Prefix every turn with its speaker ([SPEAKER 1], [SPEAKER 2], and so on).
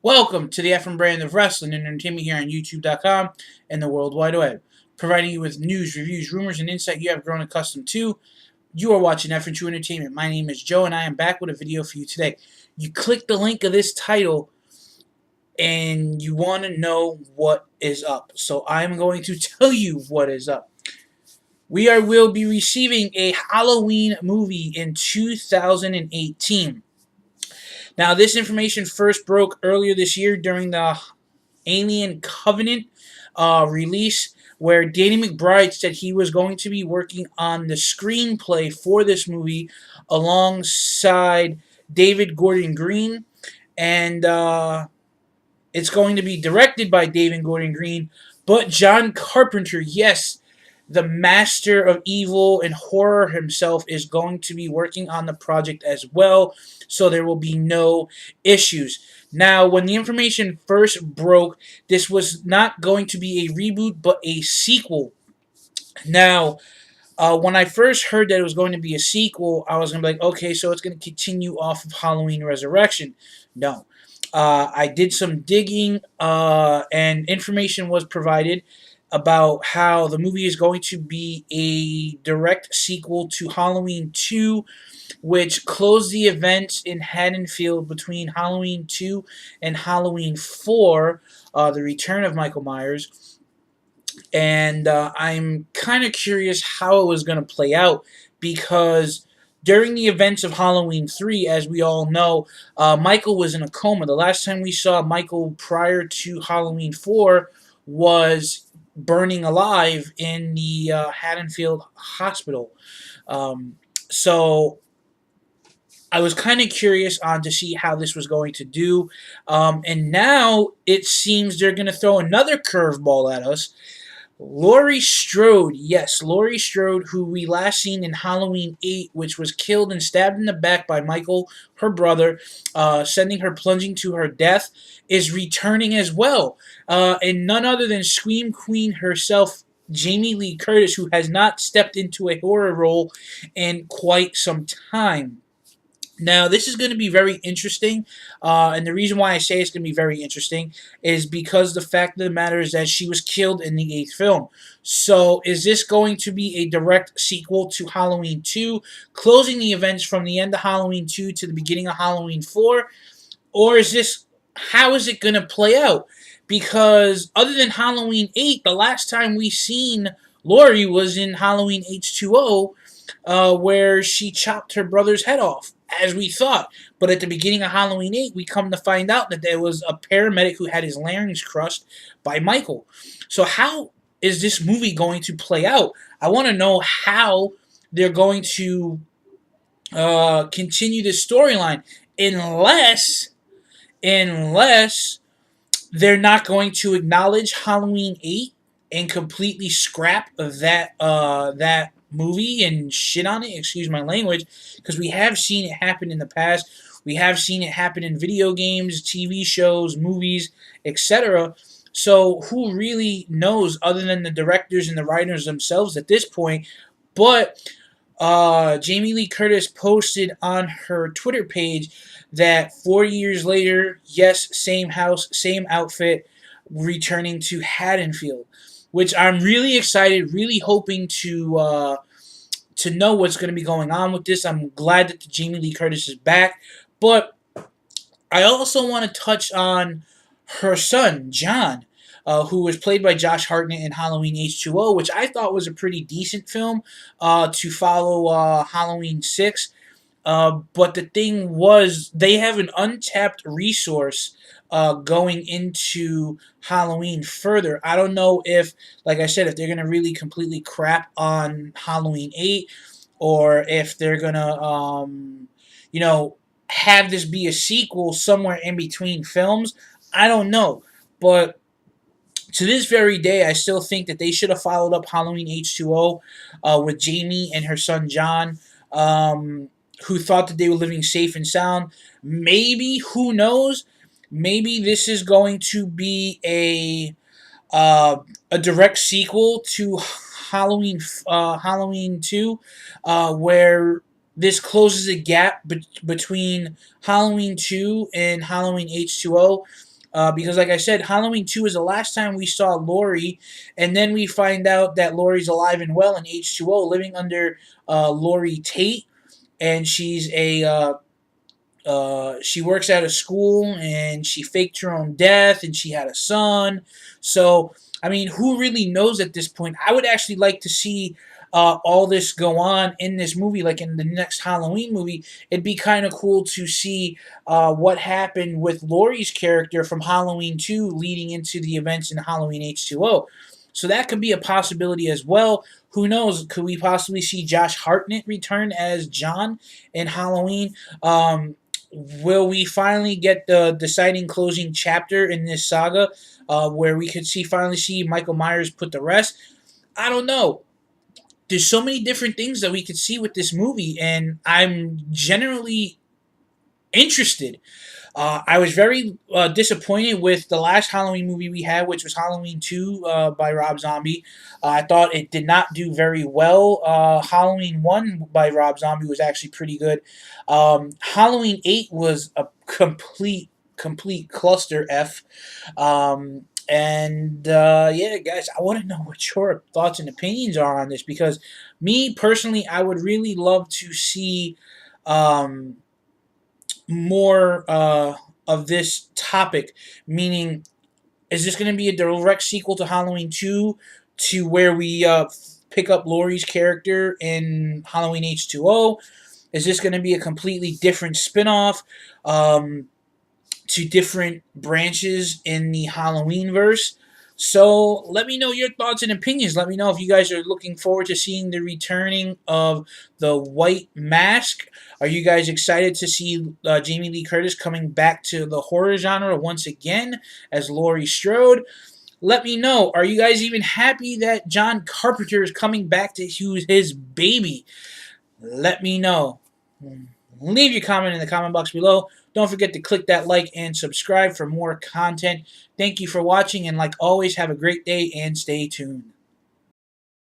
[SPEAKER 1] Welcome to the FM brand of wrestling and entertainment here on YouTube.com and the World Wide Web, providing you with news, reviews, rumors, and insight you have grown accustomed to. You are watching FN True Entertainment. My name is Joe, and I am back with a video for you today. You click the link of this title, and you want to know what is up. So I'm going to tell you what is up. Will be receiving a Halloween movie in 2018. Now, this information first broke earlier this year during the Alien Covenant release, where Danny McBride said he was going to be working on the screenplay for this movie alongside David Gordon Green, and it's going to be directed by David Gordon Green, but John Carpenter, yes, the master of evil and horror himself, is going to be working on the project as well, so there will be no issues. Now, when the information first broke, this was not going to be a reboot, but a sequel. Now, when I first heard that it was going to be a sequel, I was going to be like, okay, so it's going to continue off of Halloween Resurrection. No. I did some digging, and information was provided about how the movie is going to be a direct sequel to Halloween 2, which closed the events in Haddonfield between Halloween 2 and Halloween 4, the return of Michael Myers. And I'm kind of curious how it was going to play out, because during the events of Halloween 3, as we all know, Michael was in a coma. The last time we saw Michael prior to Halloween 4 was burning alive in the Haddonfield Hospital. So I was kind of curious on to see how this was going to do. And now it seems they're going to throw another curveball at us. Laurie Strode, yes, Laurie Strode, who we last seen in Halloween 8, which was killed and stabbed in the back by Michael, her brother, sending her plunging to her death, is returning as well. And none other than Scream Queen herself, Jamie Lee Curtis, who has not stepped into a horror role in quite some time. Now, this is going to be very interesting, and the reason why I say it's going to be very interesting is because the fact of the matter is that she was killed in the 8th film. So, is this going to be a direct sequel to Halloween 2, closing the events from the end of Halloween 2 to the beginning of Halloween 4, or how is it going to play out? Because other than Halloween 8, the last time we seen Laurie was in Halloween H2O, where she chopped her brother's head off, as we thought. But at the beginning of Halloween 8, we come to find out that there was a paramedic who had his larynx crushed by Michael. So how is this movie going to play out? I want to know how they're going to continue this storyline, unless they're not going to acknowledge Halloween 8 and completely scrap that movie and shit on it, excuse my language, because we have seen it happen in the past. We have seen it happen in video games, TV shows, movies, etc. So who really knows other than the directors and the writers themselves at this point? But Jamie Lee Curtis posted on her Twitter page that 4 years later, yes, same house, same outfit, returning to Haddonfield, which I'm really excited, really hoping to know what's going to be going on with this. I'm glad that Jamie Lee Curtis is back, but I also want to touch on her son, John, who was played by Josh Hartnett in Halloween H2O, which I thought was a pretty decent film to follow Halloween 6. But the thing was, they have an untapped resource going into Halloween further. I don't know if, like I said, if they're going to really completely crap on Halloween 8, or if they're going to, have this be a sequel somewhere in between films. I don't know. But to this very day, I still think that they should have followed up Halloween H2O with Jamie and her son John, who thought that they were living safe and sound. Maybe, who knows? Maybe this is going to be a direct sequel to Halloween 2, where this closes a gap between Halloween 2 and Halloween H2O. Because, like I said, Halloween 2 is the last time we saw Laurie, and then we find out that Laurie's alive and well in H2O, living under Laurie Tate, and she works at a school, and she faked her own death, and she had a son. So, I mean, who really knows at this point? I would actually like to see all this go on in this movie, like in the next Halloween movie. It'd be kind of cool to see what happened with Laurie's character from Halloween 2 leading into the events in Halloween H2O. So that could be a possibility as well. Who knows? Could we possibly see Josh Hartnett return as John in Halloween? Will we finally get the deciding closing chapter in this saga where we could finally see Michael Myers put to rest? I don't know. There's so many different things that we could see with this movie, and I'm generally interested. I was very disappointed with the last Halloween movie we had, which was Halloween 2 by Rob Zombie. I thought it did not do very well. Halloween 1 by Rob Zombie was actually pretty good. Halloween 8 was a complete cluster F. Yeah, guys, I want to know what your thoughts and opinions are on this, because me personally, I would really love to see more of this topic. Meaning, is this going to be a direct sequel to Halloween 2, to where we pick up Laurie's character in Halloween H2O? Is this going to be a completely different spin-off to different branches in the Halloween verse? So let me know your thoughts and opinions. Let me know if you guys are looking forward to seeing the returning of the White Mask. Are you guys excited to see Jamie Lee Curtis coming back to the horror genre once again as Laurie Strode? Let me know. Are you guys even happy that John Carpenter is coming back to use his baby? Let me know. Leave your comment in the comment box below. Don't forget to click that like and subscribe for more content. Thank you for watching, and like always, have a great day and stay tuned.